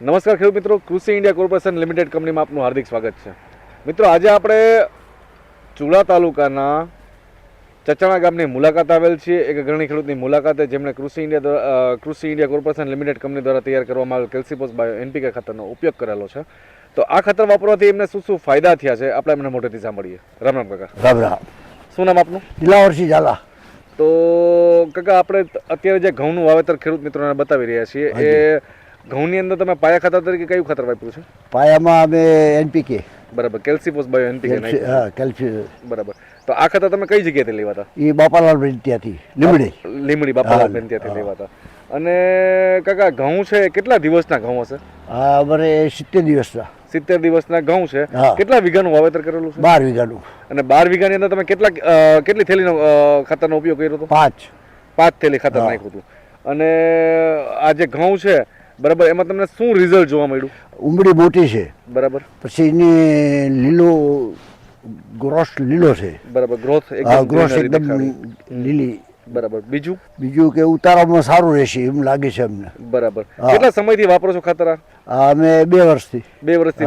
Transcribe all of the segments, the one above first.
નમસ્કાર ખેડૂત મિત્રો, કૃષિ ઇન્ડિયા કોર્પોરેશન લિમિટેડ કંપનીમાં આપનું હાર્દિક સ્વાગત છે. મિત્રો, આજે આપણે ચુડા તાલુકાના ચચાણા ગામની મુલાકાત આવેલ છીએ. એક અગ્રણી ખેડૂતની મુલાકાતે જેમણે કૃષિ ઇન્ડિયા કોર્પોરેશન લિમિટેડ કંપની દ્વારા તૈયાર કરવામાં આવેલ કેલ્સીપોસ બાયો એનપીકે ખાતરનો ઉપયોગ કરેલો છે. તો આ ખાતર વાપરવાથી એમને શું શું ફાયદા થયા છે આપણે એમને મોટેથી સાંભળીએ. રામ રામ કાકા. રામ રામ. શું નામ આપનું? દિલાવરસિંહ ઝાલા. તો કાકા, આપણે અત્યારે જે ઘઉંનું વાવેતર ખેડૂત મિત્રોને બતાવી રહ્યા છીએ એ ઘઉંની અંદર તમે પાયા ખાતર તરીકે કયું ખાતર વાપર્યું છે? પાયામાં અમે એનપીકે. બરાબર, કેલ્સીપોસ બાયો એનપીકે. હા, કેલ્શિયમ. બરાબર. તો આ ખાતર તમે કઈ જગ્યાએથી લેવા હતા? એ બાપાલાલ ત્યાંથી લીમડી બાપાલાલ ત્યાંથી લેવા હતા. અને કાકા, ઘઉં છે કેટલા દિવસના ઘઉં હશે? હા, અમારે 70 દિવસના. 70 દિવસના ઘઉં છે. કેટલા વીઘાનું વાવેતર કરેલું છે? 12 વીઘાનું. અને 12 વીઘાની અંદર તમે કેટલી થેલીનો ખાતરનો ઉપયોગ કર્યો હતો? 5 થેલી ખાતર નાખ્યું હતું. અને આ જે ઘઉં છે બરાબર, એમાં તમને શું રિઝલ્ટ જોવા મળ્યું? ઉમડી મોટી છે. બરાબર. પછી એની ગ્રોથ લીલો છે. બરાબર, ગ્રોથ એકદમ લીલી. બરાબર. બીજું કે ઉતારવામાં સારું રહેશે એમ લાગે છે અમને. બરાબર. કેટલા સમયથી વાપરો છો ખાતર? અમે 2 વર્ષથી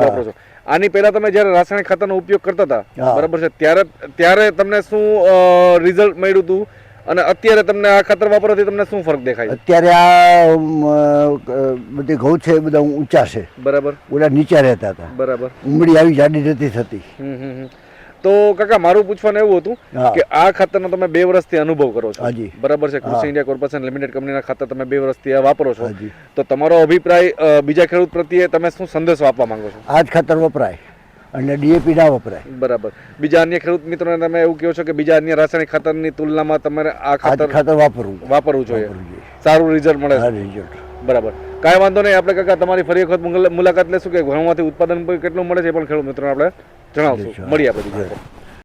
વાપરો છો. આની પહેલા તમે જ્યારે રાસાયણિક ખાતરનો ઉપયોગ કરતા હતા બરાબર છે, ત્યારે તમને શું રિઝલ્ટ મળ્યું હતું અને અત્યારે તમને આ ખાતર વાપરવાથી તમને શું ફરક દેખાય? અત્યારે આ બધી ઘઉં છે બધા ઊંચા છે. બરાબર. ઓલા નીચે રહેતા હતા. બરાબર. ઉમડી આવી જાડી નથી થતી. તો કાકા, મારું પૂછવાનું એવું હતું કે આ ખાતરનો તમે 2 વર્ષથી અનુભવ કરો છો બરાબર છે, કૃષિ ઇન્ડિયા કોર્પોરેશન લિમિટેડ કંપનીના ખાતર તમે 2 વર્ષથી વાપરો છો, તો તમારો અભિપ્રાય બીજા ખેડૂત પ્રત્યે તમે શું સંદેશો આપવા માંગો છો? આ જ ખાતર વપરાય અને ડીએપી ના વપરાય. બરાબર. બીજા અન્ય ખેડૂત મિત્રોને તમે એવું કહો છો કે બીજા અન્ય રાસાયણિક ખાતરની તુલનામાં તમારે આ ખાતર વાપરવું જોઈએ, સારું રિઝલ્ટ મળે છે. બરાબર. કાંઈ વાંધો નહીં, આપણે કાકા તમારી ફરી વખત મુલાકાત લેશું કે ઘઉંમાંથી ઉત્પાદન કેટલું મળે છે એ પણ ખેડૂત મિત્રોને આપણે જણાવશું. મળીએ આપણે.